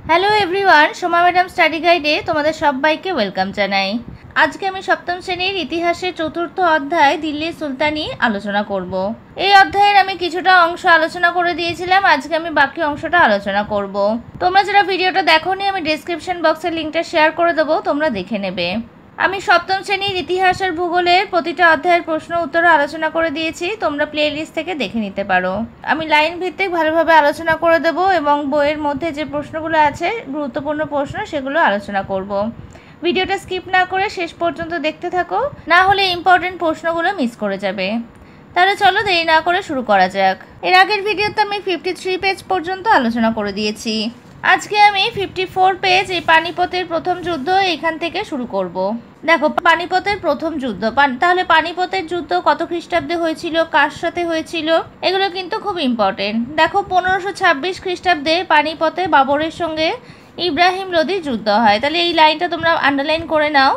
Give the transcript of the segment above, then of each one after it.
Hello everyone, Soma madam study গাইডে তোমাদের সবাইকে ওয়েলকাম জানাই। আজকে আমি সপ্তম শ্রেণীর ইতিহাসের চতুর্থ অধ্যায় দিল্লি সুলতানি আলোচনা করব। এই অধ্যায়ের আমি কিছুটা অংশ আলোচনা করে দিয়েছিলাম, আজকে আমি বাকি অংশটা আলোচনা করব। তোমরা যারা ভিডিওটা দেখোনি, আমি ডেসক্রিপশন বক্সে লিঙ্কটা শেয়ার করে দেবো, তোমরা দেখে নেবে। আমি সপ্তম শ্রেণীর ইতিহাস আর ভূগোলের প্রতিটা অধ্যায়ের প্রশ্ন উত্তর আলোচনা করে দিয়েছি, তোমরা প্লে লিস্ট থেকে দেখে নিতে পারো। আমি লাইন ভিত্তিক ভালোভাবে আলোচনা করে দেব এবং বইয়ের মধ্যে যে প্রশ্নগুলো আছে গুরুত্বপূর্ণ প্রশ্ন সেগুলো আলোচনা করব। ভিডিওটা স্কিপ না করে শেষ পর্যন্ত দেখতে থাকো, না হলে ইম্পর্টেন্ট প্রশ্নগুলো মিস করে যাবে। তাহলে চলো দেরি না করে শুরু করা যাক। এর আগের ভিডিওতে আমি 53 পেজ পর্যন্ত আলোচনা করে দিয়েছি। আজকে আমি 54 পেজ এই পানিপথের প্রথম যুদ্ধ এখান থেকে শুরু করব। দেখো, পানিপথের প্রথম যুদ্ধ, তাহলে পানিপথের যুদ্ধ কত খ্রিস্টাব্দে হয়েছিল, কার সাথে হয়েছিল, এগুলো কিন্তু খুব ইম্পর্টেন্ট। দেখো, 1526 খ্রিস্টাব্দে পানিপথে বাবরের সঙ্গে ইব্রাহিম লোদির যুদ্ধ হয়। তাহলে এই লাইনটা তোমরা আন্ডারলাইন করে নাও।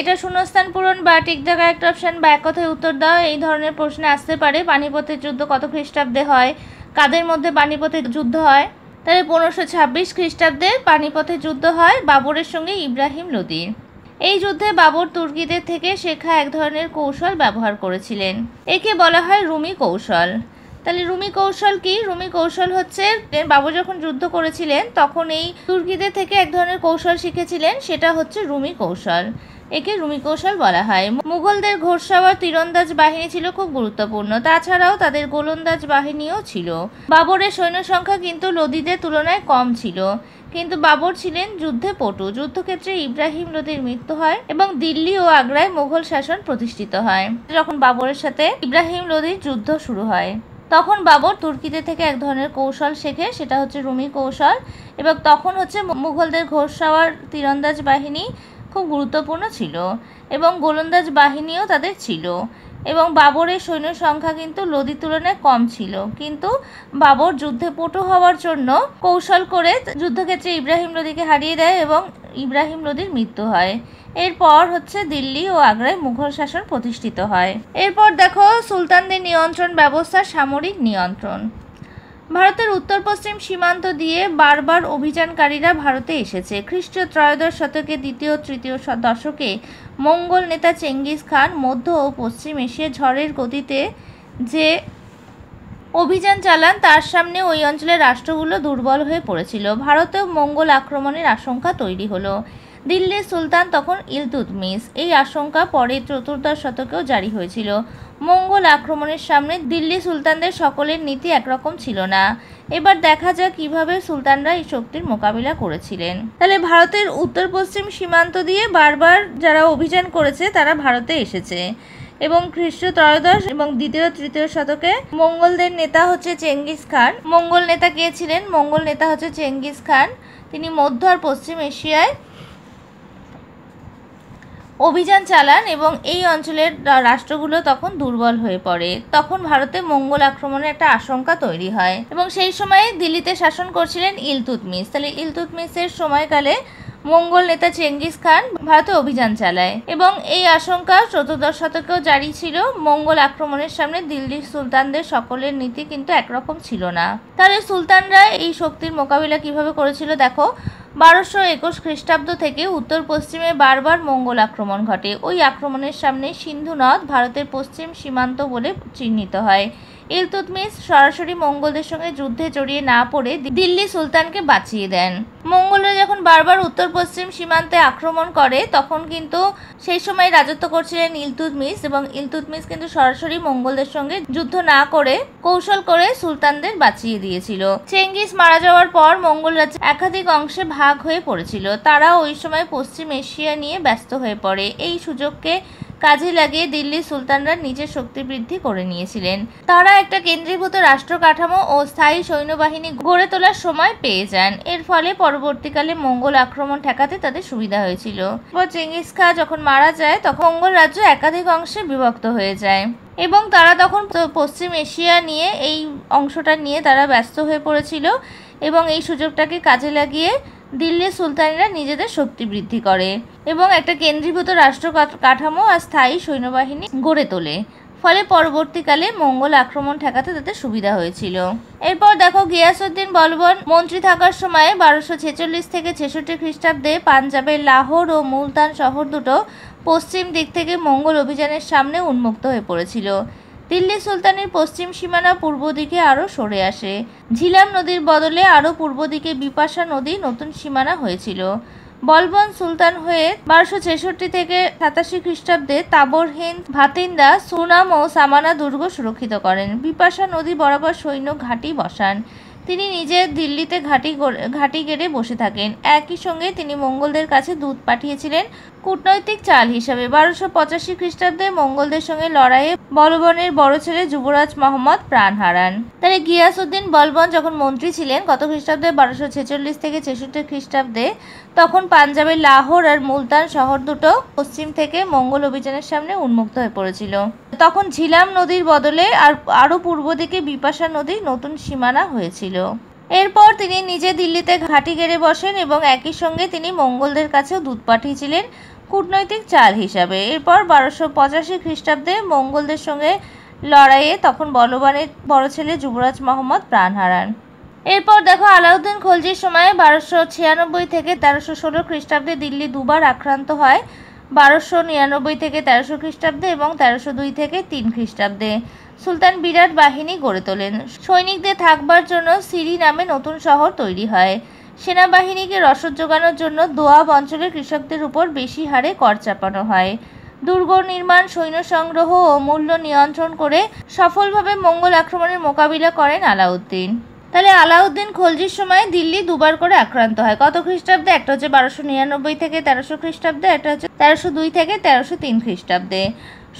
এটা শূন্যস্থান পূরণ বা টিক দ্য কারেক্ট অপশন বা এক কথায় উত্তর দাও, এই ধরনের প্রশ্নে আসতে পারে। পানিপথের যুদ্ধ কত খ্রিস্টাব্দে হয়, কাদের মধ্যে পানিপথের যুদ্ধ হয়। তাহলে 1526 খ্রিস্টাব্দে পানিপথে যুদ্ধ হয় বাবরের সঙ্গে ইব্রাহিম লোদির। এই যুদ্ধে বাবর তুর্কিদের থেকে শেখা এক ধরনের কৌশল ব্যবহার করেছিলেন, একে বলা হয় রুমি কৌশল। তাহলে রুমি কৌশল কি? রুমি কৌশল হচ্ছে, বাবর যখন যুদ্ধ করেছিলেন তখন এই তুর্কিদের থেকে এক ধরনের কৌশল শিখেছিলেন, সেটা হচ্ছে রুমি কৌশল, একে রুমি কৌশল বলা হয়। মুঘলদের ঘোড়সওয়ার তীরন্দাজ বাহিনী ছিল খুব গুরুত্বপূর্ণ, তাছাড়াও তাদের গোলন্দাজ বাহিনীও ছিল। বাবরের সৈন্য সংখ্যা কিন্তু লোদিদের তুলনায় কম ছিল, কিন্তু বাবর ছিলেন যুদ্ধে পটু। যুদ্ধক্ষেত্রে ইব্রাহিম লোদির মৃত্যু হয় এবং দিল্লি ও আগ্রায় মুঘল শাসন প্রতিষ্ঠিত হয়। যখন বাবরের সাথে ইব্রাহিম লোদির যুদ্ধ শুরু হয়, তখন বাবর তুর্কিদের থেকে এক ধরনের কৌশল শেখে, সেটা হচ্ছে রুমি কৌশল। এবং তখন হচ্ছে মুঘলদের ঘোড়সওয়ার তীরন্দাজ বাহিনী খুব গুরুত্বপূর্ণ ছিল এবং গোলন্দাজ বাহিনীও তাদের ছিল। এবং বাবরের সৈন্য সংখ্যা কিন্তু লোদির তুলনায় কম ছিল, কিন্তু বাবর যুদ্ধে পটু হওয়ার জন্য কৌশল করে যুদ্ধক্ষেত্রে ইব্রাহিম লোদিকে হারিয়ে দেয় এবং ইব্রাহিম লোদির মৃত্যু হয়। এরপর হচ্ছে দিল্লি ও আগ্রায় মুঘল শাসন প্রতিষ্ঠিত হয়। এরপর দেখো, সুলতানদের নিয়ন্ত্রণ ব্যবস্থা, সামরিক নিয়ন্ত্রণ। ভারতের উত্তর পশ্চিম সীমান্ত দিয়ে বারবার অভিযানকারীরা ভারতে এসেছে। খ্রিস্টীয় ত্রয়োদশ শতকে দ্বিতীয় তৃতীয় দশকে মঙ্গল নেতা চেঙ্গিস খান মধ্য ও পশ্চিম এশিয়ায় ঝড়ের গতিতে যে অভিযান চালান, তার সামনে ওই অঞ্চলের রাষ্ট্রগুলো দুর্বল হয়ে পড়েছিল। ভারতেও মঙ্গল আক্রমণের আশঙ্কা তৈরি হলো। দিল্লির সুলতান তখন ইলতুৎমিশ। এই আশঙ্কা পরে চতুর্দশ শতকেও জারি হয়েছিল। মঙ্গল আক্রমণের সামনে দিল্লি সুলতানদের সকলের নীতি একরকম ছিল না। এবার দেখা যাক কিভাবে সুলতানরা এই শক্তির মোকাবিলা করেছিলেন। তাহলে ভারতের উত্তর পশ্চিম সীমান্ত দিয়ে বারবার যারা অভিযান করেছে তারা ভারতে এসেছে এবং খ্রিস্টীয় ত্রয়োদশ এবং দ্বিতীয় তৃতীয় শতকে মঙ্গলদের নেতা হচ্ছে চেঙ্গিস খান। মঙ্গল নেতা কে ছিলেন? মঙ্গল নেতা হচ্ছে চেঙ্গিস খান। তিনি মধ্য আর পশ্চিম এশিয়ায় অভিযান চালান এবং এই অঞ্চলের রাষ্ট্রগুলো তখন দুর্বল হয়ে পড়ে। তখন ভারতে মঙ্গল আক্রমণের একটা আশঙ্কা তৈরি হয় এবং সেই সময় দিল্লিতে শাসন করছিলেন ইলতুৎমিশ। তাহলে ইলতুৎমিশের সময়কালে মঙ্গল নেতা চেঙ্গিস খান ভারতে অভিযান চালায় এবং এই আশঙ্কা চতুর্দশ শতকেও জারি ছিল। মঙ্গল আক্রমণের সামনে দিল্লির সুলতানদের সকলের নীতি কিন্তু একরকম ছিল না। তাহলে সুলতানরা এই শক্তির মোকাবিলা কিভাবে করেছিল দেখো, 1221 খ্রিস্টাব্দ থেকে উত্তর পশ্চিমে বারবার মঙ্গল আক্রমণ ঘটে। ওই আক্রমণের সামনে সিন্ধু নদ ভারতের পশ্চিম সীমান্ত বলে চিহ্নিত হয়। ইলতুৎমিশ সরাসরি মঙ্গলদের সঙ্গে যুদ্ধে জড়িয়ে না পড়ে দিল্লি সুলতানকে বাঁচিয়ে দেন। মঙ্গলরা যখন বারবার উত্তর পশ্চিম সীমান্তে আক্রমণ করে, তখন কিন্তু সেই সময় রাজত্ব করছিলেন ইলতুৎমিশ এবং ইলতুৎমিশ কিন্তু সরাসরি মঙ্গলদের সঙ্গে যুদ্ধ না করে কৌশল করে সুলতানদের বাঁচিয়ে দিয়েছিল। চেঙ্গিস মারা যাওয়ার পর মঙ্গল রাজ্য একাধিক অংশে ভাগ হয়ে পড়েছিল। তারা ওই সময় পশ্চিম এশিয়া নিয়ে ব্যস্ত হয়ে পড়ে। এই সুযোগকে কাজে লাগিয়ে দিল্লি সুলতানরা নিজের শক্তি বৃদ্ধি করে নিয়েছিলেন। তারা একটা কেন্দ্রীভূত রাষ্ট্র কাঠামো ও স্থায়ী সৈন্যবাহিনী গড়ে তোলার সময় পেয়ে যান। এর ফলে পরবর্তীকালে মঙ্গল আক্রমণ ঠেকাতে তাদের সুবিধা হয়েছিল। চেঙ্গিস খান যখন মারা যায় তখন মঙ্গল রাজ্য একাধিক অংশে বিভক্ত হয়ে যায় এবং তারা তখন পশ্চিম এশিয়া নিয়ে এই অংশটা নিয়ে তারা ব্যস্ত হয়ে পড়েছিল এবং এই সুযোগটাকে কাজে লাগিয়ে দিল্লির সুলতানেরা নিজেদের শক্তি বৃদ্ধি করে এবং একটা কেন্দ্রীভূত রাষ্ট্র কাঠামো আর স্থায়ী সৈন্যবাহিনী গড়ে তোলে। ফলে পরবর্তীকালে মঙ্গল আক্রমণ ঠেকাতে তাদের সুবিধা হয়েছিল। এরপর দেখো গিয়াসউদ্দিন বলবন মন্ত্রী থাকার সময় 1246 থেকে 66 খ্রিস্টাব্দে পাঞ্জাবের লাহোর ও মুলতান শহর দুটো পশ্চিম দিক থেকে মঙ্গল অভিযানের সামনে উন্মুক্ত হয়ে পড়েছিল। দিল্লি সুলতানের পশ্চিম সীমানা পূর্ব দিকে আরও সরে আসে। ঝিলাম নদীর বদলে আরও পূর্ব দিকে বিপাশা নদী নতুন সীমানা হয়েছিল। বলবন সুলতান হয়ে 1266 থেকে 87 খ্রিস্টাব্দে তাবর হিন্দ, ভাতিন্দা, সুনাম ও সামানা দুর্গ সুরক্ষিত করেন। বিপাশা নদী বরাবর সৈন্য ঘাঁটি বসান। তিনি নিজে দিল্লিতে ঘাঁটি গেড়ে বসে থাকেন। একই সঙ্গে তিনি মঙ্গলদের কাছে দূত পাঠিয়েছিলেন কূটনৈতিক চাল হিসাবে। 1285 খ্রিস্টাব্দে মঙ্গলদের সঙ্গে লড়াইয়ে বলবনের বড় ছেলে যুবরাজ মোহাম্মদ প্রাণ হারান। তাহলে গিয়াসউদ্দিন বলবন যখন মন্ত্রী ছিলেন কত খ্রিস্টাব্দে 1246 থেকে 66 খ্রিস্টাব্দে, তখন পাঞ্জাবের লাহোর আর মুলতান শহর দুটো পশ্চিম থেকে মঙ্গল অভিযানের সামনে উন্মুক্ত হয়ে পড়েছিল। তখন ঝিলাম নদীর বদলে আরও পূর্ব দিকে বিপাশা নদী নতুন সীমানা হয়েছিল। এরপর তিনি নিজে দিল্লিতে ঘাঁটি গেড়ে বসেন এবং একই সঙ্গে তিনি মঙ্গলদের কাছেও দূত পাঠিয়েছিলেন কূটনৈতিক চাল হিসাবে। এরপর 1285 খ্রিস্টাব্দে মঙ্গলদের সঙ্গে লড়াইয়ে তখন বলবানের বড় ছেলে যুবরাজ মোহাম্মদ প্রাণ হারান। এরপর দেখো আলাউদ্দিন খলজির সময়ে 1296 থেকে 1316 খ্রিস্টাব্দে দিল্লি দুবার আক্রান্ত হয়। 1299 থেকে 1300 খ্রিস্টাব্দে এবং 1302 থেকে 3 খ্রিস্টাব্দে সুলতান বিরাট বাহিনী গড়ে তোলেন। সৈনিকদের থাকবার জন্য সিরি নামে নতুন শহর তৈরি হয়। সেনাবাহিনীকে রসদ জোগানোর জন্য দোয়াব অঞ্চলের কৃষকদের উপর বেশি হারে কর চাপানো হয়। দুর্গ নির্মাণ, সৈন্য সংগ্রহ ও মূল্য নিয়ন্ত্রণ করে সফলভাবে মঙ্গল আক্রমণের মোকাবিলা করেন আলাউদ্দিন। তাহলে আলাউদ্দিন খলজির সময় দিল্লি দুবার করে আক্রান্ত হয়। কত খ্রিস্টাব্দে? একটা হচ্ছে 1299 থেকে 1300 খ্রিস্টাব্দে, একটা হচ্ছে 1302 থেকে 1303 খ্রিস্টাব্দে।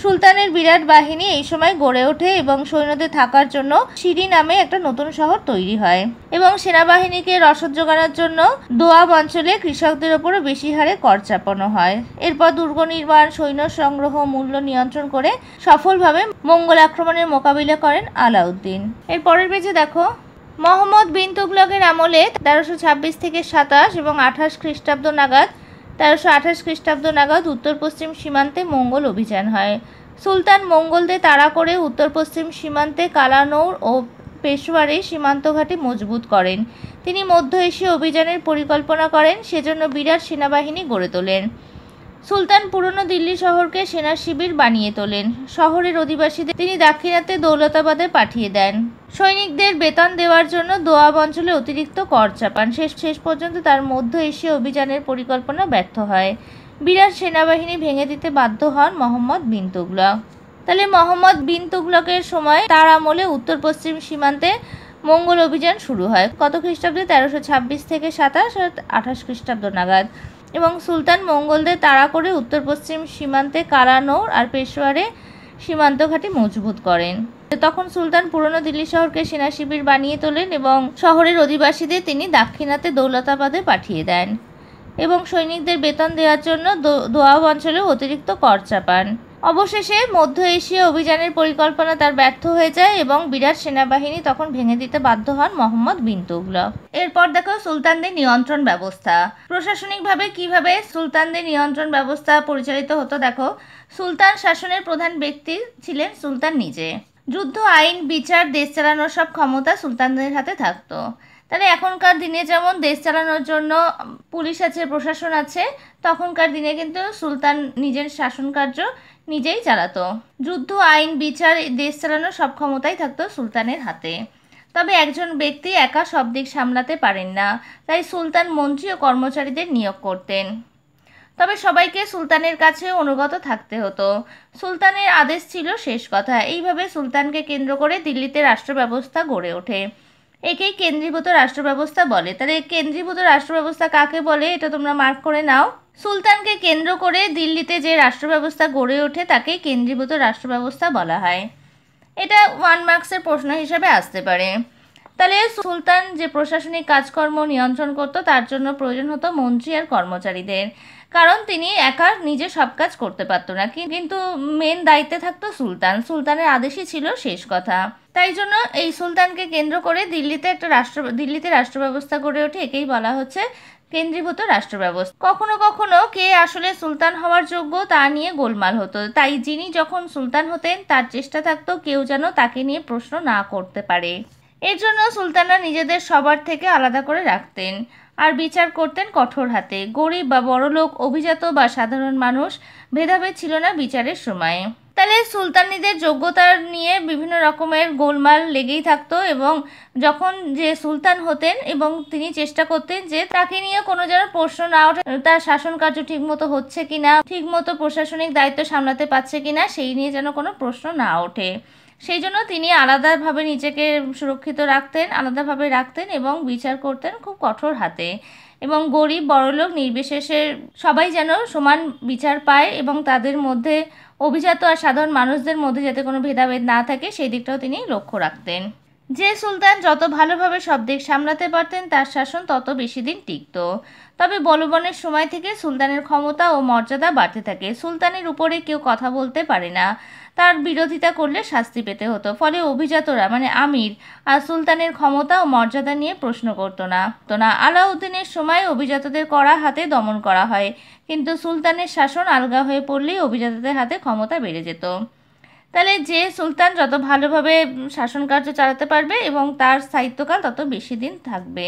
সুলতানের বিরাট বাহিনী এই সময় গড়ে ওঠে এবং সৈন্যদের থাকার জন্য সিরি নামে একটা নতুন শহর তৈরি হয় এবং সেনাবাহিনীকে রসদ জোগানোর জন্য দোয়াব অঞ্চলে কৃষকদের ওপরও বেশি হারে কর চাপানো হয়। এরপর দুর্গ নির্মাণ, সৈন্য সংগ্রহ, মূল্য নিয়ন্ত্রণ করে সফলভাবে মঙ্গল আক্রমণের মোকাবিলা করেন আলাউদ্দিন। এর পরের পেজে দেখো মোহাম্মদ বিন তুগলকের আমলে 1326 থেকে 27 এবং 28 খ্রিস্টাব্দ নাগাদ 1328 খ্রিস্টাব্দ নাগাদ উত্তর পশ্চিম সীমান্তে মঙ্গল অভিযান হয়। সুলতান মঙ্গলদের তাড়া করে উত্তর পশ্চিম সীমান্তে কালানৌর ও পেশোয়ারে সীমান্ত ঘাঁটি মজবুত করেন। তিনি মধ্য এশীয় অভিযানের পরিকল্পনা করেন, সেজন্য বিরাট সেনাবাহিনী গড়ে তোলেন। সুলতান পুরনো দিল্লি শহরকে সেনা শিবির বানিয়ে তোলেন। শহরের অধিবাসীদের তিনি দাক্ষিণাত্যে দৌলতাবাদে পাঠিয়ে দেন। সৈনিকদের বেতন দেওয়ার জন্য দোয়াব অঞ্চলে অতিরিক্ত কর চাপান। শেষ পর্যন্ত তার মধ্য এশীয় অভিযানের পরিকল্পনা ব্যর্থ হয়। বিরাট সেনাবাহিনী ভেঙে দিতে বাধ্য হন মোহাম্মদ বিন তুগলক। তাহলে মোহাম্মদ বিন তুগলকের সময় তার আমলে উত্তর পশ্চিম সীমান্তে মঙ্গল অভিযান শুরু হয়। কত খ্রিস্টাব্দে? 1326 থেকে 27 আর 28 খ্রিস্টাব্দ নাগাদ। এবং সুলতান মঙ্গলদের তাড়া করে উত্তর পশ্চিম সীমান্তে কালানৌর আর পেশোয়ারে সীমান্ত ঘাঁটি মজবুত করেন। তখন সুলতান পুরনো দিল্লি শহরকে সেনা শিবির বানিয়ে তোলেন এবং শহরের অধিবাসীদের তিনি দাক্ষিণাত্যে দৌলতাবাদে পাঠিয়ে দেন এবং সৈনিকদের বেতন দেওয়ার জন্য দোয়াব অঞ্চলে অতিরিক্ত কর চাপান। অবশেষে মধ্য এশীয় অভিযানের পরিকল্পনা তার ব্যর্থ হয়ে যায় এবং বিরাট সেনাবাহিনী তখন ভেঙে দিতে বাধ্য হন মোহাম্মদ বিন তুগলক। এরপর দেখো সুলতানদের নিয়ন্ত্রণ ব্যবস্থা। প্রশাসনিকভাবে কিভাবে সুলতানদের নিয়ন্ত্রণ ব্যবস্থা পরিচালিত হতো দেখো। সুলতান শাসনের প্রধান ব্যক্তি ছিলেন সুলতান নিজে। যুদ্ধ, আইন, বিচার, দেশ চালানোর সব ক্ষমতা সুলতানদের হাতে থাকতো। তাহলে এখনকার দিনে যেমন দেশ চালানোর জন্য পুলিশ আছে, প্রশাসন আছে, তখনকার দিনে কিন্তু সুলতান নিজের শাসন কার্য নিজেই চালাতো। যুদ্ধ, আইন, বিচার, দেশ চালানোর সব ক্ষমতাই থাকতো সুলতানের হাতে। তবে একজন ব্যক্তি একা সব দিক সামলাতে পারেন না, তাই সুলতান মন্ত্রী ও কর্মচারীদের নিয়োগ করতেন। তবে সবাইকে সুলতানের কাছে অনুগত থাকতে হতো। সুলতানের আদেশ ছিল শেষ কথা। এইভাবে সুলতানকে কেন্দ্র করে দিল্লিতে রাষ্ট্র ব্যবস্থা গড়ে ওঠে। একেই কেন্দ্রীভূত রাষ্ট্র ব্যবস্থা বলে। তাহলে কেন্দ্রীভূত রাষ্ট্র ব্যবস্থা কাকে বলে এটা তোমরা মার্ক করে নাও। সুলতানকে কেন্দ্র করে দিল্লিতে যে রাষ্ট্র ব্যবস্থা গড়ে ওঠে তাকেই কেন্দ্রীভূত রাষ্ট্র ব্যবস্থা বলা হয়। এটা 1 মার্কসের প্রশ্ন হিসেবে আসতে পারে। তাহলে সুলতান যে প্রশাসনিক কাজকর্ম নিয়ন্ত্রণ করত তার জন্য প্রয়োজন হতো মন্ত্রী আর কর্মচারীদের, কারণ তিনি একা নিজে সব কাজ করতে পারতো না। কিন্তু মেন দায়িত্বে থাকতো সুলতান। সুলতানের আদেশই ছিল শেষ কথা। তাই জন্য এই সুলতানকে কেন্দ্র করে দিল্লিতে রাষ্ট্র ব্যবস্থা গড়ে ওঠে। একেই বলা হচ্ছে কেন্দ্রীভূত রাষ্ট্র ব্যবস্থা। কখনো কখনো কে আসলে সুলতান হওয়ার যোগ্য তা নিয়ে গোলমাল হতো, তাই যিনি যখন সুলতান হতেন তার চেষ্টা থাকতো কেউ যেন তাকে নিয়ে প্রশ্ন না করতে পারে। এর জন্য সুলতানরা নিজেদের সবার থেকে আলাদা করে রাখতেন আর বিচার করতেন কঠোর হাতে। গরিব বা বড়লোক, অভিজাত বা সাধারণ মানুষ, ভেদাভেদ ছিল না বিচারের সময়ে। তাহলে সুলতানিদের যোগ্যতা নিয়ে বিভিন্ন রকমের গোলমাল লেগেই থাকতো, এবং যখন যে সুলতান হতেন এবং তিনি চেষ্টা করতেন যে তাকে নিয়ে কোনো যেন প্রশ্ন না ওঠে, তার শাসন কার্য ঠিকমতো হচ্ছে কিনা, ঠিকমতো প্রশাসনিক দায়িত্ব সামলাতে পারছে কিনা, সেই নিয়ে যেন কোনো প্রশ্ন না ওঠে। সেই জন্য তিনি আলাদাভাবে নিজেকে সুরক্ষিত রাখতেন, আলাদাভাবে রাখতেন এবং বিচার করতেন খুব কঠোর হাতে, এবং গরিব বড়লোক নির্বিশেষে সবাই যেন সমান বিচার পায় এবং তাদের মধ্যে, অভিজাত আর সাধারণ মানুষদের মধ্যে যাতে কোনো ভেদাভেদ না থাকে সেই দিকটাও তিনি লক্ষ্য রাখতেন। যে সুলতান যত ভালোভাবে সব দিক সামলাতে পারতেন তার শাসন তত বেশি দিন টিকত। তবে বলবনের সময় থেকে সুলতানের ক্ষমতা ও মর্যাদা বাড়তে থাকে। সুলতানের উপরে কেউ কথা বলতে পারে না, তার বিরোধিতা করলে শাস্তি পেতে হতো। ফলে অভিজাতরা মানে আমির আর সুলতানের ক্ষমতা ও মর্যাদা নিয়ে প্রশ্ন করতো না। আলাউদ্দিনের সময় অভিজাতদের কড়া হাতে দমন করা হয়, কিন্তু সুলতানের শাসন আলগা হয়ে পড়লেই অভিজাতদের হাতে ক্ষমতা বেড়ে যেত। তাহলে যে সুলতান যত ভালোভাবে শাসন কার্য চালাতে পারবে এবং তার স্থায়িত্বকাল তত বেশি দিন থাকবে,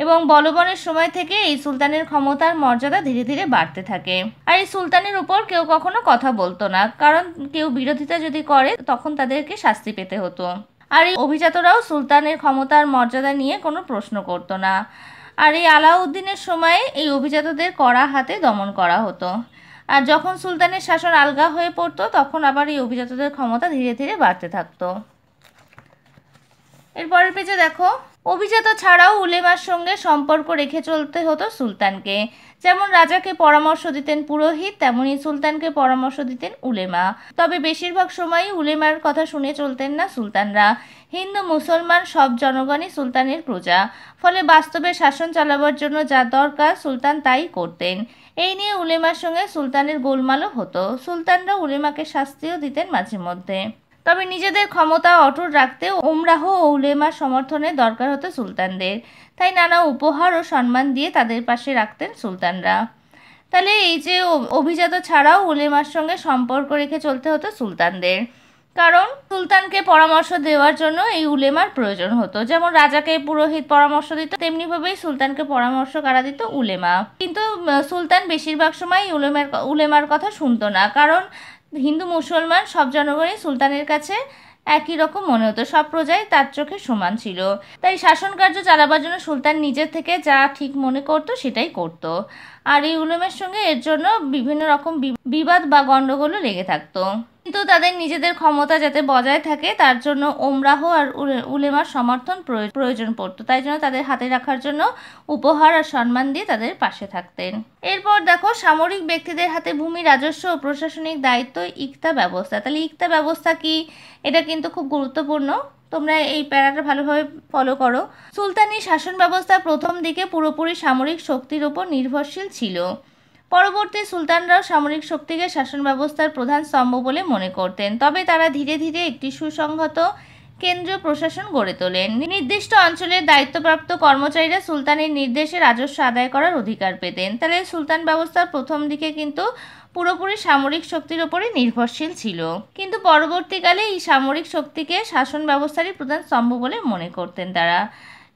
এবং বলবনের সময় থেকে এই সুলতানের ক্ষমতার মর্যাদা ধীরে ধীরে বাড়তে থাকে। আর এই সুলতানের উপর কেউ কখনো কথা বলতো না, কারণ কেউ বিরোধিতা যদি করে তখন তাদেরকে শাস্তি পেতে হতো। আর এই অভিজাতরাও সুলতানের ক্ষমতার মর্যাদা নিয়ে কোনো প্রশ্ন করতো না। আর এই আলাউদ্দিনের সময়ে এই অভিজাতদের কড়া হাতে দমন করা হতো। আর যখন সুলতানের শাসন আলগা হয়ে পড়তো তখন আবার এই অভিজাতদের ক্ষমতা ধীরে ধীরে বাড়তে থাকতো। এরপরের পেজে দেখো, অভিজাত ছাড়াও উলেমার সঙ্গে সম্পর্ক রেখে চলতে হতো সুলতানকে। যেমন রাজাকে পরামর্শ দিতেন পুরোহিত, তেমনি সুলতানকে পরামর্শ দিতেন উলেমা। তবে বেশিরভাগ সময়ই উলেমার কথা শুনে চলতেন না সুলতানরা। হিন্দু মুসলমান সব জনগণই সুলতানের প্রজা, ফলে বাস্তবে শাসন চালাবার জন্য যা দরকার সুলতান তাই করতেন। এই নিয়ে উলেমার সঙ্গে সুলতানের গোলমালও হতো। সুলতানরা উলেমাকে শাস্তিও দিতেন মাঝে মধ্যে। তবে নিজেদের ক্ষমতা অটুট রাখতে ওমরাহ ও উলেমার সমর্থনের দরকার হতো সুলতানদের, তাই নানা উপহার ও সম্মান দিয়ে তাদের পাশে রাখতেন সুলতানরা। তাহলে এই যে অভিজাত ছাড়াও উলেমার সঙ্গে সম্পর্ক রেখে চলতে হতো সুলতানদের, কারণ সুলতানকে পরামর্শ দেওয়ার জন্য এই উলেমার প্রয়োজন হতো। যেমন রাজাকে পুরোহিত পরামর্শ দিত, তেমনিভাবেই সুলতানকে পরামর্শ কারা দিত, উলেমা। কিন্তু সুলতান বেশিরভাগ সময় উলেমার কথা শুনতো না, কারণ হিন্দু মুসলমান সব জনগণই সুলতানের কাছে একই রকম মনে হতো, সব প্রজাই তার চোখে সমান ছিল। তাই শাসন কার্য চালাবার জন্য সুলতান নিজের থেকে যা ঠিক মনে করতো সেটাই করত। আর এই উলেমার সঙ্গে এর জন্য বিভিন্ন রকম বিবাদ বা গণ্ডগোলও লেগে থাকতো। কিন্তু তাদের নিজেদের ক্ষমতা যাতে বজায় থাকে তার জন্য ওমরাহ আর উলেমার সমর্থন প্রয়োজন পড়তো, তাই জন্য তাদের হাতে রাখার জন্য উপহার আর সম্মান দিয়ে তাদের পাশে থাকতেন। এরপর দেখো, সামরিক ব্যক্তিদের হাতে ভূমি, রাজস্ব ও প্রশাসনিক দায়িত্ব, ইকতা ব্যবস্থা। তাহলে ইকতা ব্যবস্থা কি, এটা কিন্তু খুব গুরুত্বপূর্ণ, তোমরা এই প্যারাটা ভালোভাবে ফলো করো। সুলতানি শাসন ব্যবস্থা প্রথম দিকে পুরোপুরি সামরিক শক্তির উপর নির্ভরশীল ছিল। পরবর্তী সুলতানরাও সামরিক শক্তিকে শাসন ব্যবস্থার প্রধান স্তম্ভ বলে মনে করতেন, তবে তারা ধীরে ধীরে একটি সুসংহত কেন্দ্রীয় প্রশাসন গড়ে তোলেন। নির্দিষ্ট অঞ্চলের দায়িত্বপ্রাপ্ত কর্মচারীরা সুলতানের নির্দেশে রাজস্ব আদায় করার অধিকার পেতেন। তাহলে সুলতান ব্যবস্থার প্রথম দিকে কিন্তু পুরোপুরি সামরিক শক্তির উপরই নির্ভরশীল ছিল, কিন্তু পরবর্তীকালে এই সামরিক শক্তিকে শাসন ব্যবস্থারই প্রধান স্তম্ভ বলে মনে করতেন তারা,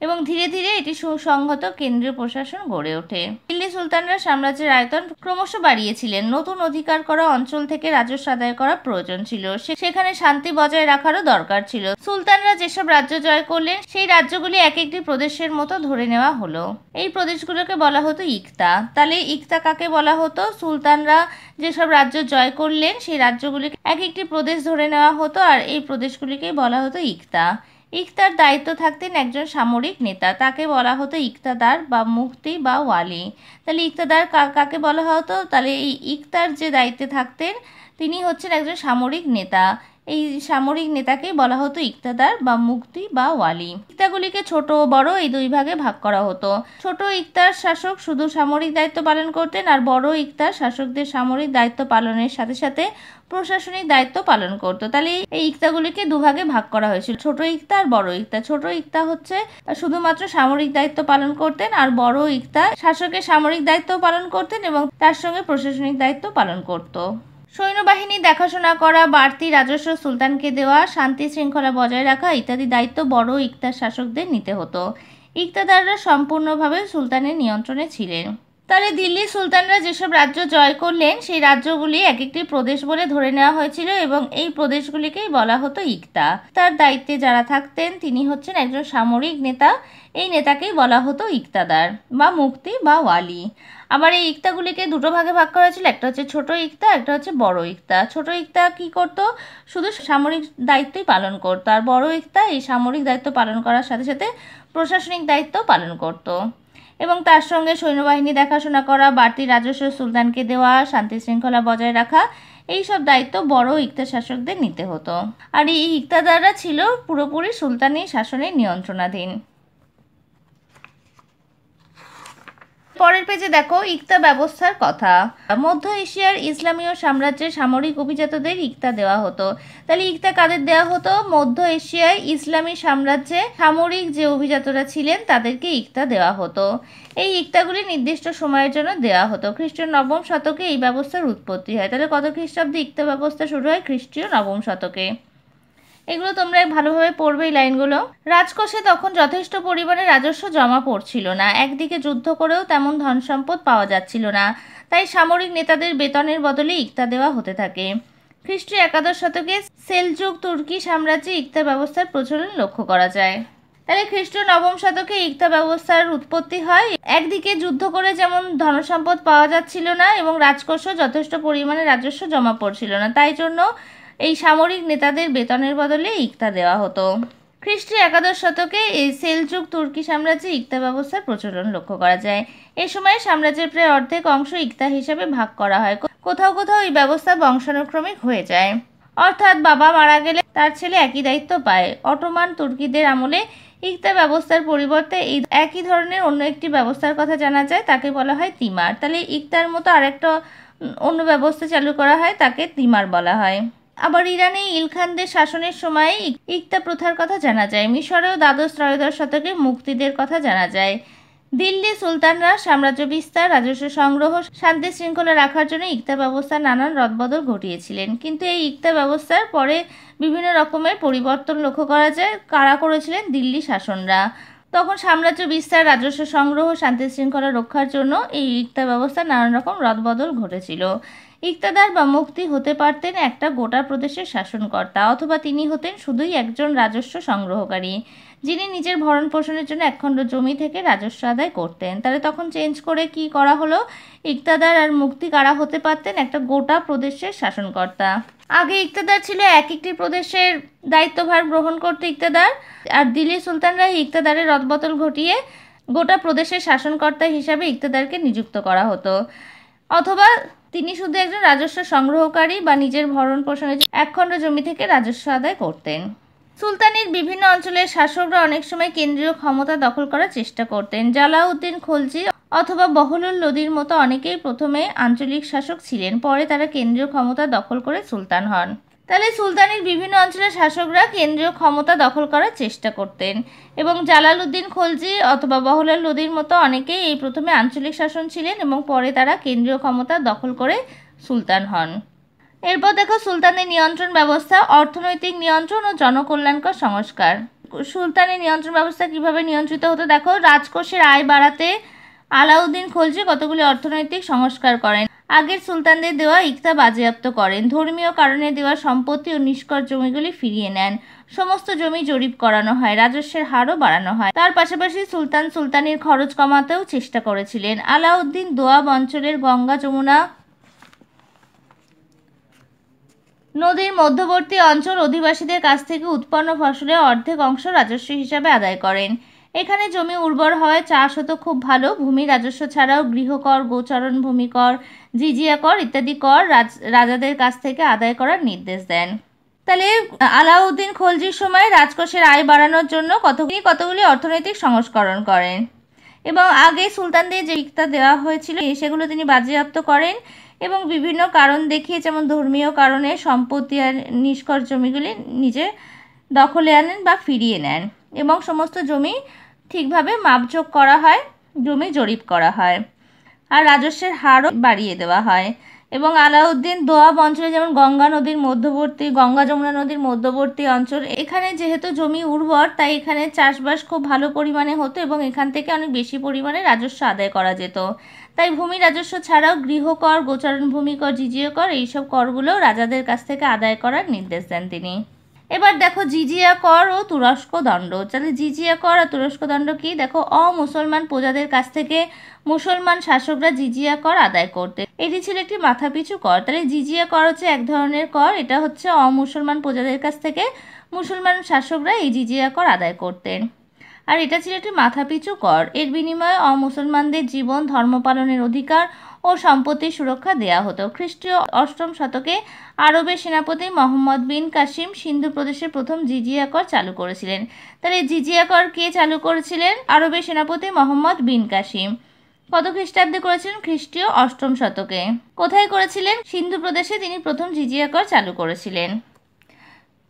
এবং ধীরে ধীরে এটি সুসংহত কেন্দ্রীয় প্রশাসন গড়ে ওঠে। দিল্লি সুলতানরা সাম্রাজ্যের আয়তন ক্রমশ বাড়িয়েছিলেন। নতুন অধিকার করা অঞ্চল থেকে রাজস্ব আদায় করা প্রয়োজন ছিল, সেখানে শান্তি বজায় রাখারও দরকার ছিল। সুলতানরা যেসব রাজ্য জয় করলেন সেই রাজ্যগুলি এক একটি প্রদেশের মতো ধরে নেওয়া হলো। এই প্রদেশগুলোকে বলা হতো ইকতা। তাহলে ইকতা কাকে বলা হতো? সুলতানরা যেসব রাজ্য জয় করলেন সেই রাজ্যগুলিকে এক একটি প্রদেশ ধরে নেওয়া হতো, আর এই প্রদেশগুলিকে বলা হতো ইকতা। ইকতার দায়িত্ব থাকতেন একজন সামরিক নেতা, তাকে বলা হতো ইকতাদার বা মুফতি বা ওয়ালি। তাহলে ইকতাদার কাকে বলা হতো? তাহলে এই ইকতার যে দায়িত্বে থাকতেন তিনি হচ্ছেন একজন সামরিক নেতা, এই সামরিক নেতাকেই বলা হতো ইকতাদার বা মুক্তি বা ওয়ালি। ইকতাগুলিকে ছোট ও বড় এই দুই ভাগে ভাগ করা হতো। ছোট ইকতার শাসক শুধু সামরিক দায়িত্ব পালন করতেন, আর বড় ইকতার শাসকদের সামরিক দায়িত্ব পালনের সাথে সাথে প্রশাসনিক দায়িত্ব পালন করতো। তাহলে এই ইকতাগুলিকে দুভাগে ভাগ করা হয়েছিল, ছোট ইকতা আর বড় ইকতা। ছোট ইকতা হচ্ছে শুধুমাত্র সামরিক দায়িত্ব পালন করতেন, আর বড় ইকতা শাসকের সামরিক দায়িত্ব পালন করতেন এবং তার সঙ্গে প্রশাসনিক দায়িত্ব পালন করত। সৈন্যবাহিনী দেখাশোনা করা, বাড়তি রাজস্ব সুলতানকে দেওয়া, শান্তি শৃঙ্খলা বজায় রাখা ইত্যাদি দায়িত্ব বড় ইকতার শাসকদের নিতে হতো। ইকতাদাররা সম্পূর্ণভাবে সুলতানের নিয়ন্ত্রণে ছিলেন। তাহলে দিল্লি সুলতানরা যেসব রাজ্য জয় করলেন সেই রাজ্যগুলি এক একটি প্রদেশ বলে ধরে নেওয়া হয়েছিল এবং এই প্রদেশগুলিকেই বলা হতো ইকতা। তার দায়িত্বে যারা থাকতেন তিনি হচ্ছেন একজন সামরিক নেতা। এই নেতাকেই বলা হতো ইকতাদার বা মুক্তি বা ওয়ালি। আবার এই ইকতাগুলিকে দুটো ভাগে ভাগ করা হয়েছিল, একটা হচ্ছে ছোট ইকতা, একটা হচ্ছে বড় ইকতা। ছোট ইকতা কি করত? শুধু সামরিক দায়িত্বই পালন করতো, আর বড় ইকতা এই সামরিক দায়িত্ব পালন করার সাথে সাথে প্রশাসনিক দায়িত্ব পালন করত এবং তার সঙ্গে সৈন্যবাহিনী দেখাশোনা করা, বাড়তি রাজস্ব সুলতানকে দেওয়া, শান্তি শৃঙ্খলা বজায় রাখা, এই সব দায়িত্ব বড় ইকতা শাসকদের নিতে হতো। আর এই ইকতাদাররা ছিল পুরোপুরি সুলতানি শাসনের নিয়ন্ত্রণাধীন। পরের পেজে দেখো ইকতা ব্যবস্থার কথা। মধ্য এশিয়ার ইসলামীয় সাম্রাজ্যের সামরিক অভিজাতদের ইকতা দেওয়া হতো। তাহলে ইকতা কাদের দেওয়া হতো? মধ্য এশিয়ায় ইসলামী সাম্রাজ্যে সামরিক যে অভিজাতরা ছিলেন তাদেরকে ইকতা দেওয়া হতো। এই ইকতাগুলি নির্দিষ্ট সময়ের জন্য দেওয়া হতো। খ্রিস্টীয় নবম শতকে এই ব্যবস্থার উৎপত্তি হয়। তাহলে কত খ্রিস্টাব্দে ইকতা ব্যবস্থা শুরু হয়? খ্রিস্টীয় নবম শতকে। এগুলো তোমরা ভালোভাবে পড়বে এই লাইনগুলো। রাজকোষে তখন যথেষ্ট পরিমাণে রাজস্ব জমা পড়ছিল না। একদিকে যুদ্ধ করেও তেমন ধন সম্পদ পাওয়া যাচ্ছিল না, তাই সামরিক নেতাদের বেতনের বদলে ইকতা দেওয়া হতে থাকে। খ্রিস্টীয় একাদশ শতকে সেলজুক তুর্কি সাম্রাজ্যে ইকতা ব্যবস্থার প্রচলন লক্ষ্য করা যায়। তাহলে খ্রিস্টীয় নবম শতকে ইকতা ব্যবস্থার উৎপত্তি হয়। একদিকে যুদ্ধ করে যেমন ধনসম্পদ পাওয়া যাচ্ছিল না এবং রাজকোষেও যথেষ্ট পরিমাণে রাজস্ব জমা পড়ছিল না, তাই জন্য এই সামরিক নেতাদের বেতনের বদলে ইকতা দেওয়া হতো। খ্রিস্টীয় একাদশ শতকে এই সেলজুক তুর্কি সাম্রাজ্যে ইকতা ব্যবস্থার প্রচলন লক্ষ্য করা যায়। এ সময় সাম্রাজ্যের প্রায় অর্ধেক অংশ ইকতা হিসাবে ভাগ করা হয়। কোথাও কোথাও এই ব্যবস্থা বংশানুক্রমিক হয়ে যায়, অর্থাৎ বাবা মারা গেলে তার ছেলে একই দায়িত্ব পায়। অটোমান তুর্কিদের আমলে ইকতা ব্যবস্থার পরিবর্তে এই একই ধরনের অন্য একটি ব্যবস্থার কথা জানা যায়, তাকে বলা হয় তিমার। তাহলে ইকতার মতো আরেকটা অন্য ব্যবস্থা চালু করা হয়, তাকে তিমার বলা হয়। আবার ইরানে ইলখানদের শাসনের সময় ইকতা প্রথার কথা জানা যায়। মিশরেও দ্বাদশ ত্রয়োদশ শতকে মুক্তিদের কথা জানা যায়। দিল্লি সুলতানরা সাম্রাজ্য বিস্তার, রাজস্ব সংগ্রহ, শান্তি শৃঙ্খলা রাখার জন্য ইকতা ব্যবস্থার নানান রদবদল ঘটিয়েছিলেন। কিন্তু এই ইকতা ব্যবস্থার পরে বিভিন্ন রকমের পরিবর্তন লক্ষ্য করা যায়। কারা করেছিলেন? দিল্লি শাসনরা। তখন সাম্রাজ্য বিস্তার, রাজস্ব সংগ্রহ, শান্তি শৃঙ্খলা রক্ষার জন্য এই ইকতা ব্যবস্থার নানান রকম রদবদল ঘটেছিল। ইকতাদার বা মুক্তি হতে পারতেন একটা গোটা প্রদেশের শাসনকর্তা, অথবা তিনি হতেন শুধুই একজন রাজস্ব সংগ্রহকারী যিনি নিজের ভরণ পোষণের জন্য একখণ্ড জমি থেকে রাজস্ব আদায় করতেন। তাহলে তখন চেঞ্জ করে কি করা হলো? ইকতাদার আর মুক্তি কারা হতে পারতেন? একটা গোটা প্রদেশের শাসনকর্তা। আগে ইকতাদার ছিল এক একটি প্রদেশের দায়িত্বভার গ্রহণ করতে ইকতাদার, আর দিল্লি সুলতানরা ইকতাদারের রদবদল ঘটিয়ে গোটা প্রদেশের শাসনকর্তা হিসাবে ইকতাদারকে নিযুক্ত করা হতো, অথবা তিনি শুধু একজন রাজস্ব সংগ্রহকারী বা নিজের ভরণ পোষণের একখণ্ড জমি থেকে রাজস্ব আদায় করতেন। সুলতানের বিভিন্ন অঞ্চলের শাসকরা অনেক সময় কেন্দ্রীয় ক্ষমতা দখল করার চেষ্টা করতেন। জালাউদ্দিন খলজি অথবা বহলুল লোদির মতো অনেকেই প্রথমে আঞ্চলিক শাসক ছিলেন, পরে তারা কেন্দ্রীয় ক্ষমতা দখল করে সুলতান হন। তাহলে সুলতানের বিভিন্ন অঞ্চলের শাসকরা কেন্দ্রীয় ক্ষমতা দখল করার চেষ্টা করতেন এবং জালালউদ্দিন খলজি অথবা বহলুল লোদির মতো অনেকেই এই প্রথমে আঞ্চলিক শাসন ছিলেন এবং পরে তারা কেন্দ্রীয় ক্ষমতা দখল করে সুলতান হন। এরপর দেখো সুলতানের নিয়ন্ত্রণ ব্যবস্থা, অর্থনৈতিক নিয়ন্ত্রণ ও জনকল্যাণকর সংস্কার। সুলতানের নিয়ন্ত্রণ ব্যবস্থা কিভাবে নিয়ন্ত্রিত হতো দেখো। রাজকোষের আয় বাড়াতে আলাউদ্দিন খলজি কতগুলি অর্থনৈতিক সংস্কার করেন। আগের সুলতানদের দেওয়া ইকতা বাজেয়াপ্ত করেন। ধর্মীয় কারণে দেওয়া সম্পত্তি ও নিষ্কর জমিগুলি ফিরিয়ে নেন। সমস্ত জমি জরিপ করানো হয়। রাজস্বের হারও বাড়ানো হয়। তার পাশাপাশি সুলতান সুলতানির খরচ কমাতেও চেষ্টা করেছিলেন। আলাউদ্দিন দোয়াব অঞ্চলের গঙ্গা যমুনা নদীর মধ্যবর্তী অঞ্চল অধিবাসীদের কাছ থেকে উৎপন্ন ফসলের অর্ধেক অংশ রাজস্ব হিসাবে আদায় করেন। এখানে জমি উর্বর হওয়ায় চাষ হতো খুব ভালো। ভূমি রাজস্ব ছাড়াও গৃহকর, গোচারণ ভূমি কর, জিজিয়া কর ইত্যাদি কর রাজাদের কাছ থেকে আদায় করার নির্দেশ দেন। তাহলে আলাউদ্দিন খলজির সময় রাজকোষের আয় বাড়ানোর জন্য কতগুলি অর্থনৈতিক সংস্করণ করেন এবং আগে সুলতানদের যে ইকতা দেওয়া হয়েছিল সেগুলো তিনি বাজেয়াপ্ত করেন এবং বিভিন্ন কারণ দেখিয়ে, যেমন ধর্মীয় কারণে, সম্পত্তি আর নিষ্কর জমিগুলি নিজে দখলে আনেন বা ফিরিয়ে নেন এবং সমস্ত জমি ঠিকভাবে মাপজোক করা হয়, জমি জরিপ করা হয় আর রাজস্বের হারও বাড়িয়ে দেওয়া হয়। এবং আলাউদ্দিন দোয়াব অঞ্চলে, যেমন গঙ্গা যমুনা নদীর মধ্যবর্তী অঞ্চল, এখানে যেহেতু জমি উর্বর তাই এখানে চাষবাস খুব ভালো পরিমাণে হতো এবং এখান থেকে অনেক বেশি পরিমাণে রাজস্ব আদায় করা যেত। তাই ভূমি রাজস্ব ছাড়াও গৃহকর, গোচারণ ভূমি কর, জিজিয়া কর, এইসব করগুলো রাজাদের কাছ থেকে আদায় করার নির্দেশ দেন তিনি। এবার দেখো জিজিয়া কর ও তুরস্ক দণ্ড। তাহলে জিজিয়া কর আর তুরস্ক দণ্ড কি? দেখো, অমুসলমান প্রজাদের কাছ থেকে মুসলমান শাসকরা জিজিয়া কর আদায় করতেন। এটি ছিল একটি মাথাপিছু কর। তাহলে জিজিয়া কর হচ্ছে এক ধরনের কর, এটা হচ্ছে অমুসলমান প্রজাদের কাছ থেকে মুসলমান শাসকরা এই জিজিয়া কর আদায় করতেন আর এটা ছিল একটি মাথাপিছু কর। এর বিনিময়ে অমুসলমানদের জীবন, ধর্ম পালনের অধিকার ও সম্পত্তির সুরক্ষা দেয়া হতো। খ্রিস্টীয় 8ম শতকে আরবের সেনাপতি মোহাম্মদ বিন কাসিম সিন্ধু প্রদেশের প্রথম জিজিয়া কর চালু করেছিলেন। তাহলে জিজিয়া কর কে চালু করেছিলেন? আরবের সেনাপতি মোহাম্মদ বিন কাসিম। কত খ্রিস্টাব্দে করেছিলেন? খ্রিস্টীয় 8ম শতকে। কোথায় করেছিলেন? সিন্ধু প্রদেশে তিনি প্রথম জিজিয়া কর চালু করেছিলেন।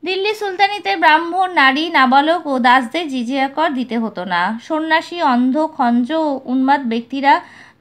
দিল্লি সুলতানিতে ব্রাহ্মণ, নারী, নাবালক ও দাসদের জিজিয়া কর দিতে হতো না। সন্ন্যাসী, অন্ধ, খঞ্জ ও উন্মাদ ব্যক্তিরা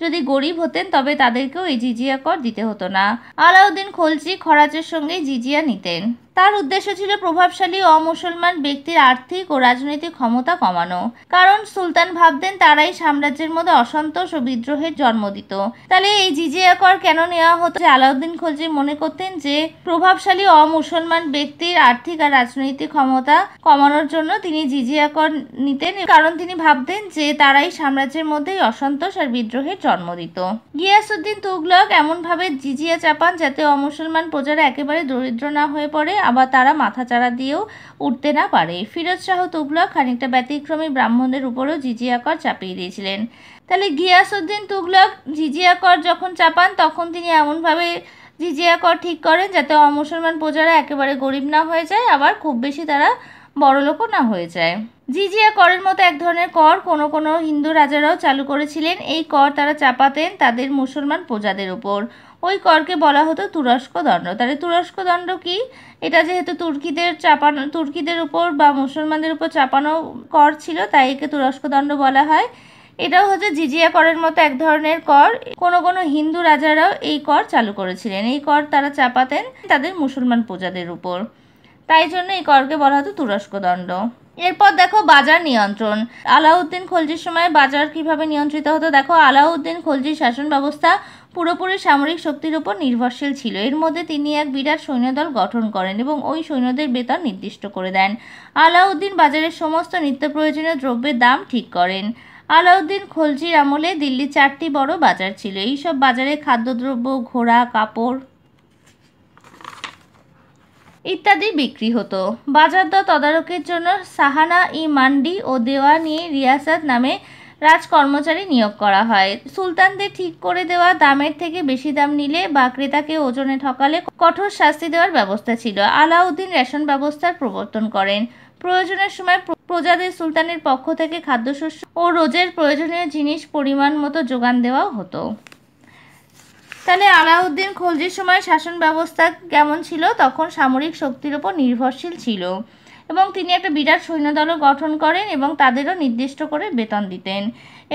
যদি গরিব হতেন তবে তাদেরকেও এই জিজিয়া কর দিতে হতো না। আলাউদ্দিন খলজি খরাজের সঙ্গে জিজিয়া নিতেন। তার উদ্দেশ্য ছিল প্রভাবশালী অমুসলমান ব্যক্তির আর্থিক ও রাজনৈতিক ক্ষমতা কমানো, কারণ সুলতান ভাবতেন তারাই সাম্রাজ্যের মধ্যে অসন্তোষ ও বিদ্রোহের জন্ম দিত। তাহলে এই জিজিয়া কর কেন নেওয়া হতো? আলাউদ্দিন খলজি মনে করতেন যে প্রভাবশালী অমুসলমান ব্যক্তির আর্থিক আর রাজনৈতিক ক্ষমতা কমানোর জন্য তিনি জিজিয়া কর নিতেন, কারণ তিনি ভাবতেন যে তারাই সাম্রাজ্যের মধ্যেই অসন্তোষ আর বিদ্রোহের জন্ম দিত। গিয়াসউদ্দিন তুগলক এমনভাবে জিজিয়া চাপান যাতে অমুসলমান প্রজারা একেবারে দরিদ্র না হয়ে পড়ে, আবার তারা মাথাচাড়া দিয়েও উঠতে না পারে। ফিরোজ শাহ তুগলক খানিকটা ব্যতিক্রমী ব্রাহ্মণদের উপরেও জিজিয়া কর চাপিয়ে দিয়েছিলেন। তাহলে গিয়াসউদ্দিন তুগলক জিজিয়া কর যখন চাপান তখন তিনি এমনভাবে জিজিয়া কর ঠিক করেন যাতে অমুসলমান প্রজারা একেবারে গরিব না হয়ে যায়, আবার খুব বেশি তারা বড়লোকও না হয়ে যায়। জিজিয়া করের মতো এক ধরনের কর কোনো কোনো হিন্দু রাজারাও চালু করেছিলেন। এই কর তারা চাপাতেন তাদের মুসলমান প্রজাদের উপর। ওই করকে বলা হতো তুরস্ক দণ্ড। তাহলে তুরস্ক দণ্ড কি? এটা যেহেতু তুর্কিদের উপর বা মুসলমানদের উপর চাপানো কর ছিল তাই একে তুরস্ক দণ্ড বলা হয়। এটাও হচ্ছে জিজিয়া করের মতো এক ধরনের কর। কোনো কোনো হিন্দু রাজারাও এই কর চালু করেছিলেন। এই কর তারা চাপাতেন তাদের মুসলমান প্রজাদের উপর, তাই জন্য এই করকে বলা হতো তুরস্ক দণ্ড। এরপর দেখো বাজার নিয়ন্ত্রণ। আলাউদ্দিন খলজির সময় বাজার কিভাবে নিয়ন্ত্রিত হতো? দেখো, আলাউদ্দিন খলজির শাসন ব্যবস্থা পুরোপুরি সামরিক শক্তির উপর নির্ভরশীল ছিল। এর মধ্যে তিনি এক বিরাট সৈন্যদল গঠন করেন এবং ওই সৈন্যদের বেতন নির্দিষ্ট করে দেন। আলাউদ্দিন বাজারের সমস্ত নিত্য প্রয়োজনীয় দ্রব্যের দাম ঠিক করেন। আলাউদ্দিন খলজির আমলে দিল্লি 4টি বড় বাজার ছিল। এইসব বাজারে খাদ্যদ্রব্য, ঘোড়া, কাপড় ইত্যাদি বিক্রি হতো। বাজারদর তদারকির জন্য সাহানা-ই মান্ডি ও দেওয়ানি রিয়াসাত নামে রাজকর্মচারী নিয়োগ করা হয়। সুলতানদের ঠিক করে দেওয়া দামের থেকে বেশি দাম নিলে বা ক্রেতাকে ওজনে ঠকালে কঠোর শাস্তি দেওয়ার ব্যবস্থা ছিল। আলাউদ্দিন রেশন ব্যবস্থার প্রবর্তন করেন। প্রয়োজনের সময় প্রজাদের সুলতানের পক্ষ থেকে খাদ্যশস্য ও রোজের প্রয়োজনীয় জিনিস পরিমাণ মতো যোগান দেওয়া হতো। তাহলে আলাউদ্দিন খলজির সময় শাসন ব্যবস্থা কেমন ছিল? তখন সামরিক শক্তির উপর নির্ভরশীল ছিল এবং তিনি একটা বিরাট সৈন্যদলও গঠন করেন এবং তাদেরও নির্দিষ্ট করে বেতন দিতেন।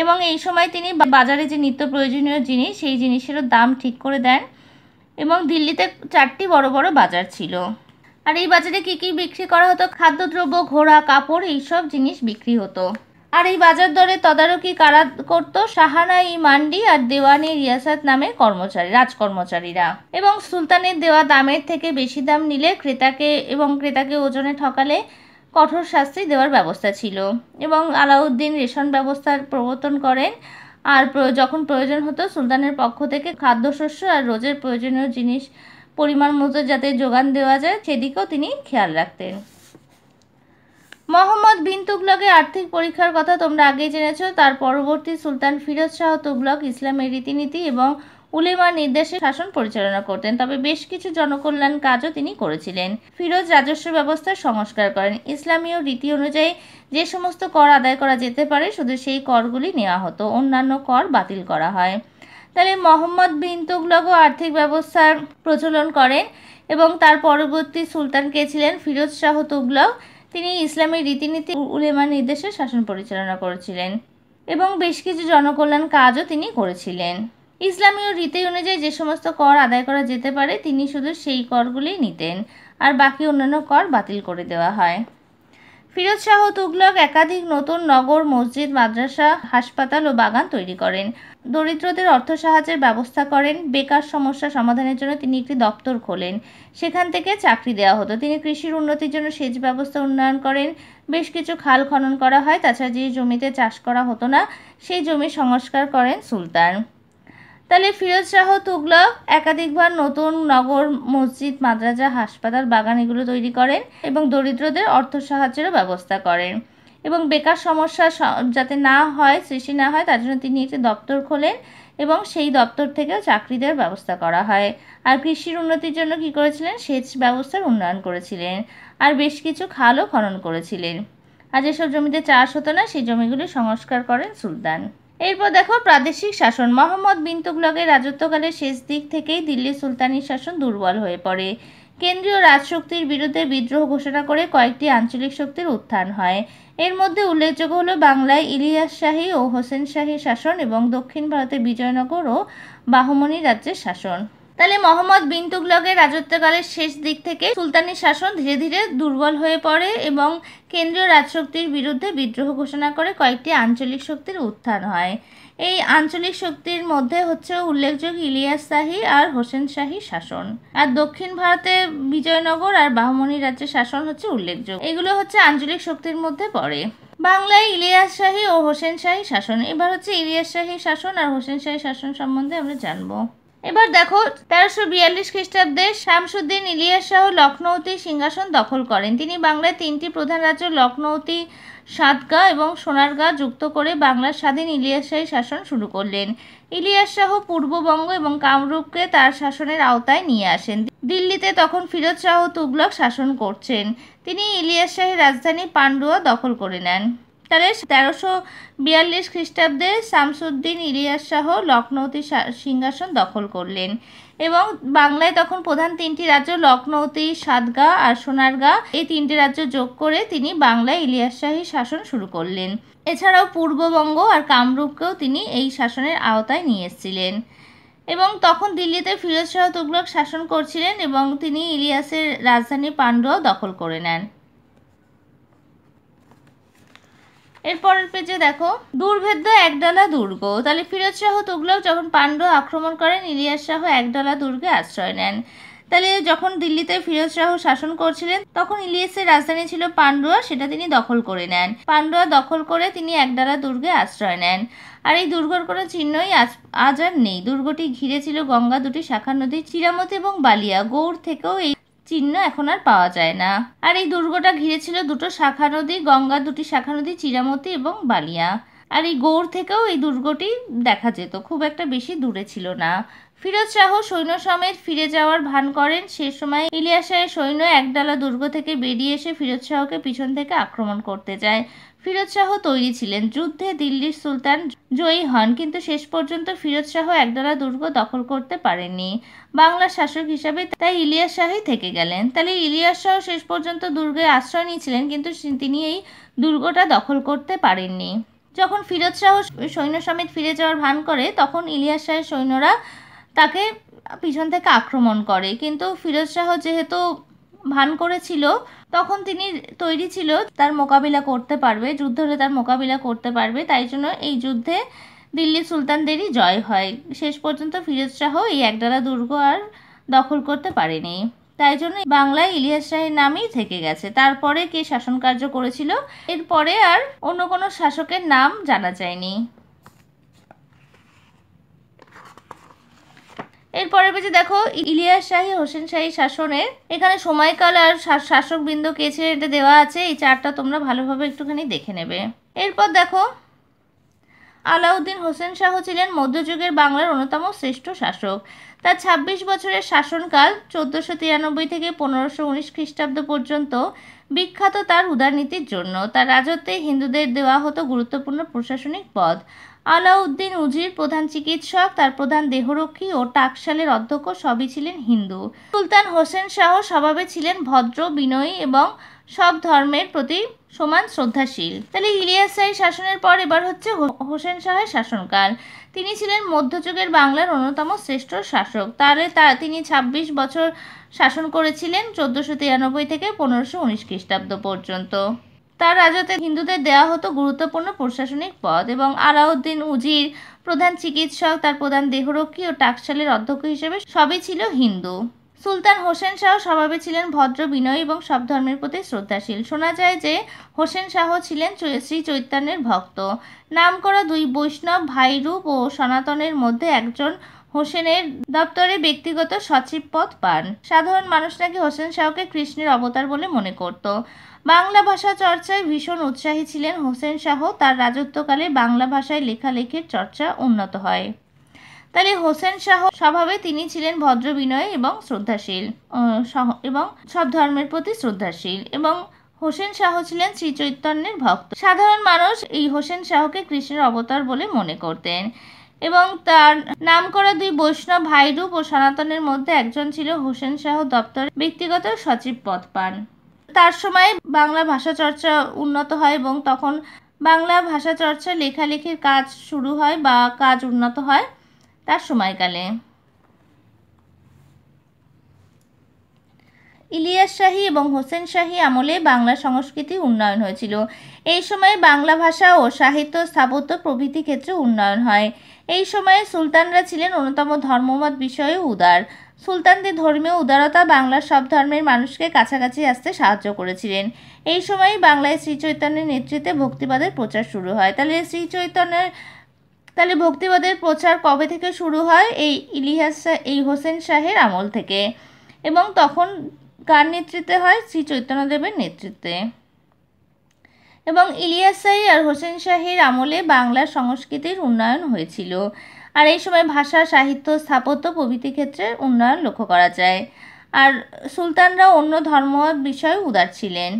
এবং এই সময় তিনি বাজারে যে নিত্য প্রয়োজনীয় জিনিস সেই জিনিসেরও দাম ঠিক করে দেন। এবং দিল্লিতে 4টি বড় বড় বাজার ছিল আর এই বাজারে কি কি বিক্রি করা হতো? খাদ্যদ্রব্য, ঘোড়া, কাপড়, এইসব জিনিস বিক্রি হতো। আর এই বাজার দরের তদারকি কারা করতো? সাহানা-ই মান্ডি আর দেওয়ানি রিয়াসাত নামে রাজকর্মচারীরা। এবং সুলতানের দেওয়া দামের থেকে বেশি দাম নিলে ক্রেতাকে ওজনে ঠকালে কঠোর শাস্তি দেওয়ার ব্যবস্থা ছিল। এবং আলাউদ্দিন রেশন ব্যবস্থার প্রবর্তন করেন আর যখন প্রয়োজন হতো সুলতানের পক্ষ থেকে খাদ্যশস্য আর রোজের প্রয়োজনীয় জিনিস পরিমাণ মতো যাতে যোগান দেওয়া যায় সেদিকেও তিনি খেয়াল রাখতেন। মোহাম্মদ বিন তুগলকের আর্থিক পরীক্ষার কথা তোমরা আগেই জেনেছ। তার পরবর্তী সুলতান ফিরোজ শাহ তুগলক ইসলামের রীতিনীতি এবং উলেমার নির্দেশে শাসন পরিচালনা করতেন, তবে বেশ কিছু জনকল্যাণ কাজও তিনি করেছিলেন। ফিরোজ রাজস্ব ব্যবস্থার সংস্কার করেন। ইসলামীয় রীতি অনুযায়ী যে সমস্ত কর আদায় করা যেতে পারে শুধু সেই করগুলি নেওয়া হতো, অন্যান্য কর বাতিল করা হয়। তাহলে মোহাম্মদ বিন তুগলকও আর্থিক ব্যবস্থার প্রচলন করেন এবং তার পরবর্তী সুলতান কে ছিলেন? ফিরোজ শাহ তুগলক। তিনি ইসলামী রীতিনীতি উলেমার নির্দেশে শাসন পরিচালনা করেছিলেন এবং বেশ কিছু জনকল্যাণ কাজও তিনি করেছিলেন। ইসলামীয় রীতি অনুযায়ী যে সমস্ত কর আদায় করা যেতে পারে তিনি শুধু সেই করগুলি নিতেন, আর বাকি অন্যান্য কর বাতিল করে দেওয়া হয়। ফিরোজ শাহ তুগলক একাধিক নতুন নগর, মসজিদ, মাদ্রাসা, হাসপাতাল ও বাগান তৈরি করেন। দরিদ্রদের অর্থ সাহায্যের ব্যবস্থা করেন। বেকার সমস্যা সমাধানের জন্য তিনি একটি দপ্তর খোলেন, সেখান থেকে চাকরি দেওয়া হতো। তিনি কৃষির উন্নতির জন্য সেচ ব্যবস্থা উন্নয়ন করেন। বেশ কিছু খাল খনন করা হয়। তাছাড়া যে জমিতে চাষ করা হতো না সেই জমি সংস্কার করেন সুলতান। তাহলে ফিরোজ শাহ তুগলক একাধিকবার নতুন নগর, মসজিদ, মাদ্রাসা, হাসপাতাল, বাগান এগুলো তৈরি করেন এবং দরিদ্রদের অর্থ সাহায্যেরও ব্যবস্থা করেন এবং বেকার সমস্যা যাতে না হয়, সৃষ্টি না হয়, তার জন্য তিনি একটি দপ্তর খোলেন এবং সেই দপ্তর থেকেও চাকরি দেওয়ার ব্যবস্থা করা হয়। আর কৃষির উন্নতির জন্য কী করেছিলেন? সেচ ব্যবস্থার উন্নয়ন করেছিলেন আর বেশ কিছু খালও খনন করেছিলেন। আর যেসব জমিতে চাষ হতো না সেই জমিগুলি সংস্কার করেন সুলতান। এরপর দেখো প্রাদেশিক শাসন। মোহাম্মদ বিন তুগলকের রাজত্বকালের শেষ দিক থেকেই দিল্লি সুলতানি শাসন দুর্বল হয়ে পড়ে। কেন্দ্রীয় রাজশক্তির বিরুদ্ধে বিদ্রোহ ঘোষণা করে কয়েকটি আঞ্চলিক শক্তির উত্থান হয়। এর মধ্যে উল্লেখযোগ্য হলো বাংলায় ইলিয়াস শাহী ও হোসেন শাহী শাসন এবং দক্ষিণ ভারতে বিজয়নগর ও বাহমনি রাজ্যের শাসন। তাহলে মোহাম্মদ বিন তুগলকের রাজত্বকালের শেষ দিক থেকে সুলতানি শাসন ধীরে ধীরে দুর্বল হয়ে পড়ে এবং কেন্দ্রীয় রাজশক্তির বিরুদ্ধে বিদ্রোহ ঘোষণা করে কয়েকটি আঞ্চলিক শক্তির উত্থান হয়। এই আঞ্চলিক শক্তির মধ্যে হচ্ছে উল্লেখযোগ্য ইলিয়াস শাহী আর হোসেন শাহী শাসন, আর দক্ষিণ ভারতে বিজয়নগর আর বাহমনি রাজ্যের শাসন হচ্ছে উল্লেখযোগ্য। এগুলো হচ্ছে আঞ্চলিক শক্তির মধ্যে পড়ে। বাংলায় ইলিয়াস শাহী ও হোসেন শাহী শাসন। এবার হচ্ছে ইলিয়াস শাহী শাসন আর হোসেন শাহী শাসন সম্বন্ধে আমরা জানবো। এবার দেখো 1342 খ্রিস্টাব্দে শামসুদ্দিন ইলিয়াস শাহ লখনৌতি সিংহাসন দখল করেন। তিনি বাংলায় 3টি প্রধান রাজ্য লখনৌতি, সাতগাঁ এবং সোনারগাঁ যুক্ত করে বাংলার স্বাধীন ইলিয়াস শাহী শাসন শুরু করলেন। ইলিয়াস শাহ পূর্ববঙ্গ এবং কামরূপকে তার শাসনের আওতায় নিয়ে আসেন। দিল্লিতে তখন ফিরোজ শাহ তুগলক শাসন করছেন। তিনি ইলিয়াস শাহীর রাজধানী পান্ডুয়া দখল করে নেন। তাহলে 1342 খ্রিস্টাব্দে শামসুদ্দিন ইলিয়াস শাহ লখনৌতি সিংহাসন দখল করলেন এবং বাংলায় তখন প্রধান 3টি রাজ্য লখনৌতি, সাতগাঁ আর সোনারগাঁ, এই 3টি রাজ্য যোগ করে তিনি বাংলায় ইলিয়াস শাহী শাসন শুরু করলেন। এছাড়াও পূর্ববঙ্গ আর কামরূপকেও তিনি এই শাসনের আওতায় নিয়ে এসেছিলেন এবং তখন দিল্লিতে ফিরোজ শাহ তুগলক শাসন করছিলেন এবং তিনি ইলিয়াসের রাজধানী পান্ডুয়া দখল করে নেন। এরপরের পেজে দেখো দুর্ভেদ্য একডালা দুর্গ। তাহলে ফিরোজ শাহ তুগলক যখন পান্ডুয়া আক্রমণ করেন ইলিয়াস শাহ একডালা দুর্গে আশ্রয় নেন। তাহলে যখন দিল্লিতে ফিরোজ শাহ শাসন করছিলেন তখন ইলিয়াসের রাজধানী ছিল পান্ডুয়া, সেটা তিনি দখল করে নেন। পান্ডুয়া দখল করে তিনি একডালা দুর্গে আশ্রয় নেন। আর এই দুর্গর কোনো চিহ্নই আজ আর নেই। দুর্গটি ঘিরে ছিল গঙ্গা দুটি শাখা নদী চিরামতি এবং বালিয়া। গৌড় থেকেও এই চিহ্ন এখন আর পাওয়া যায় না। আর এই দুর্গটা ঘিরে ছিল দুটো শাখা নদী, গঙ্গা দুটি শাখা নদী চিরামতি এবং বালিয়া। আর এই গৌড় থেকেও এই দুর্গটি দেখা যেত, খুব একটা বেশি দূরে ছিল না। ফিরোজ শাহ সৈন্য সমেত ফিরে যাওয়ার ভান করেন। সে সময় ইলিয়াস শাহের সৈন্য একডালা দুর্গ থেকে বেরিয়ে এসে ফিরোজ শাহকে পিছন থেকে আক্রমণ করতে যায়। ফিরোজ শাহ তৈরি ছিলেন। যুদ্ধে দিল্লির সুলতান জয়ী হন, কিন্তু শেষ পর্যন্ত ফিরোজ শাহ একডালা দুর্গ দখল করতে পারেননি। বাংলার শাসক হিসাবে তাই ইলিয়াস শাহই থেকে গেলেন। তাহলে ইলিয়াস শাহ শেষ পর্যন্ত দুর্গে আশ্রয় নিয়েছিলেন, কিন্তু তিনি এই দুর্গটা দখল করতে পারেননি। যখন ফিরোজ শাহ সৈন্য সমেত ফিরে যাওয়ার ভান করে তখন ইলিয়াস শাহের সৈন্যরা তাকে পিছন থেকে আক্রমণ করে, কিন্তু ফিরোজ শাহ যেহেতু ভান করেছিল তখন তিনি তৈরি ছিল তার মোকাবিলা করতে পারবে, যুদ্ধ হলে তার মোকাবিলা করতে পারবে, তাই জন্য এই যুদ্ধে দিল্লি সুলতানদেরই জয় হয়। শেষ পর্যন্ত ফিরোজ শাহ এই একডালা দুর্গ আর দখল করতে পারেনি, তাই জন্য বাংলায় ইলিয়াস শাহের নামই থেকে গেছে। তারপরে কে শাসন কার্য করেছিল এরপরে আর অন্য কোনো শাসকের নাম জানা যায়নি। এরপরের পেজে দেখো ইলিয়াস শাহী হোসেন শাহী শাসনের এখানে সময়কাল আর শাসকবৃন্দ কে ছিলেন এটা দেওয়া আছে। এই চারটা তোমরা ভালোভাবে একটুখানি দেখে নেবে। এরপর দেখো আলাউদ্দিন হোসেন শাহ ছিলেন মধ্যযুগের বাংলার অন্যতম শ্রেষ্ঠ শাসক। তার ২৬ বছরের শাসনকাল ১৪৯৩ থেকে ১৫১৯ খ্রিস্টাব্দ পর্যন্ত বিখ্যাত তার উদারনীতির জন্য। তার রাজত্বে হিন্দুদের দেওয়া হতো গুরুত্বপূর্ণ প্রশাসনিক পদ। আলাউদ্দিন উজির প্রধান চিকিৎসক, তার প্রধান দেহরক্ষী ও টাকশালের অধ্যক্ষ সবই ছিলেন হিন্দু। সুলতান হোসেন শাহ স্বভাবে ছিলেন ভদ্র, বিনয়ী এবং সব ধর্মের প্রতি সমান শ্রদ্ধাশীল। তাহলে ইলিয়াস শাহী শাসনের পর এবার হচ্ছে হোসেন শাহের শাসনকাল। তিনি ছিলেন মধ্যযুগের বাংলার অন্যতম শ্রেষ্ঠ শাসক। তিনি ২৬ বছর শাসন করেছিলেন ১৪৯৩ থেকে ১৫১৯ খ্রিস্টাব্দ পর্যন্ত। তার রাজত্বে হিন্দুদের দেওয়া হতো গুরুত্বপূর্ণ প্রশাসনিক পদ এবং আলাউদ্দিন উজির প্রধান চিকিৎসক, তার প্রধান দেহরক্ষী ও টাকশালের অধ্যক্ষ হিসেবে সবই ছিল হিন্দু। সুলতান হোসেন শাহ স্বভাবে ছিলেন ভদ্র, বিনয়ী এবং সব ধর্মের প্রতি শ্রদ্ধাশীল। শোনা যায় যে হোসেন শাহ ছিলেন শ্রী চৈতন্যের ভক্ত। নামকরা দুই বৈষ্ণব ভাইরূপ ও সনাতনের মধ্যে একজন হোসেনের দপ্তরে ব্যক্তিগত সচিব পদ পান। সাধারণ মানুষ নাকি হোসেন শাহকে কৃষ্ণের অবতার বলে মনে করত। বাংলা ভাষা চর্চায় ভীষণ উৎসাহী ছিলেন হোসেন শাহ। তার রাজত্বকালে বাংলা ভাষায় লেখালেখির চর্চা উন্নত হয়। তাহলে হোসেন শাহ স্বভাবে তিনি ছিলেন ভদ্র, বিনয়ী এবং শ্রদ্ধাশীল এবং সব ধর্মের প্রতি শ্রদ্ধাশীল এবং হোসেন শাহ ছিলেন শ্রী চৈতন্যের ভক্ত। সাধারণ মানুষ এই হোসেন শাহকে কৃষ্ণের অবতার বলে মনে করতেন এবং তার নামকরা দুই বৈষ্ণব ভাইরূপ ও সনাতনের মধ্যে একজন ছিল হোসেন শাহ দপ্তরে ব্যক্তিগত সচিব পদ পান। তার সময় বাংলা ভাষা চর্চা উন্নত হয় এবং তখন বাংলা ভাষা চর্চা লেখালেখির কাজ শুরু হয় বা কাজ উন্নত হয় তার সময়কালে। ইলিয়াস শাহী এবং হোসেন শাহী আমলে বাংলা সংস্কৃতি উন্নয়ন হয়েছিল। এই সময়ে বাংলা ভাষা ও সাহিত্য, স্থাপত্য প্রভৃতি ক্ষেত্রে উন্নয়ন হয়। এই সময়ে সুলতানরা ছিলেন অন্যতম ধর্মমত বিষয়ে উদার। সুলতানদের ধর্মীয় উদারতা বাংলার সব ধর্মের মানুষকে কাছাকাছি আসতে সাহায্য করেছিলেন। এই সময়ই বাংলায় শ্রী চৈতন্যের নেতৃত্বে ভক্তিবাদের প্রচার শুরু হয়। তাহলে ভক্তিবাদের প্রচার কবে থেকে শুরু হয়? এই হোসেন শাহের আমল থেকে। এবং তখন কার নেতৃত্বে হয়? শ্রী চৈতন্যদেবের নেতৃত্বে। এবং ইলিয়াস শাহী আর হোসেন শাহীর আমলে বাংলার সংস্কৃতির উন্নয়ন হয়েছিল। আর এই সময় ভাষা, সাহিত্য, স্থাপত্য প্রভৃতি ক্ষেত্রে উন্নয়ন লক্ষ্য করা যায়। আর সুলতানরা অন্য ধর্মমত বিষয়ে উদার ছিলেন।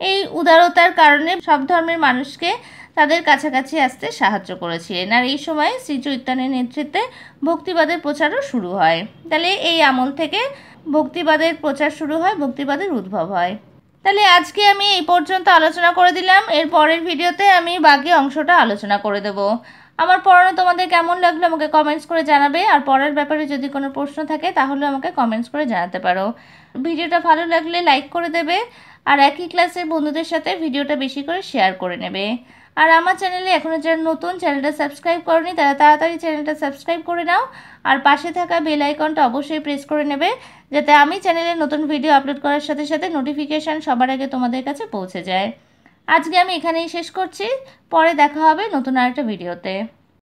এই উদারতার কারণে সব ধর্মের মানুষকে তাদের কাছাকাছি আসতে সাহায্য করেছিলেন। আর এই সময় শ্রী চৈতন্যের নেতৃত্বে ভক্তিবাদের প্রচারও শুরু হয়। তাহলে এই আমল থেকে ভক্তিবাদের প্রচার শুরু হয়, ভক্তিবাদের উদ্ভব হয়। তাহলে আজকে আমি এই পর্যন্ত আলোচনা করে দিলাম। এর পরের ভিডিওতে আমি বাকি অংশটা আলোচনা করে দেব। আমার পড়ানো তোমাদের কেমন লাগলো আমাকে কমেন্টস করে জানাবে। আর পড়ার ব্যাপারে যদি কোনো প্রশ্ন থাকে তাহলে আমাকে কমেন্টস করে জানাতে পারো। ভিডিওটা ভালো লাগলে লাইক করে দেবে আর একই ক্লাসের বন্ধুদের সাথে ভিডিওটা বেশি করে শেয়ার করে নেবে। আর আমার চ্যানেলে এখনও যারা নতুন, চ্যানেলটা সাবস্ক্রাইব করনি তারা তাড়াতাড়ি চ্যানেলটা সাবস্ক্রাইব করে নাও। আর পাশে থাকা বেল আইকনটা অবশ্যই প্রেস করে নেবে যাতে আমি চ্যানেলে নতুন ভিডিও আপলোড করার সাথে সাথে নোটিফিকেশান সবার আগে তোমাদের কাছে পৌঁছে যায়। আজকে আমি এখানেই শেষ করছি। পরে দেখা হবে নতুন আরেকটা ভিডিওতে।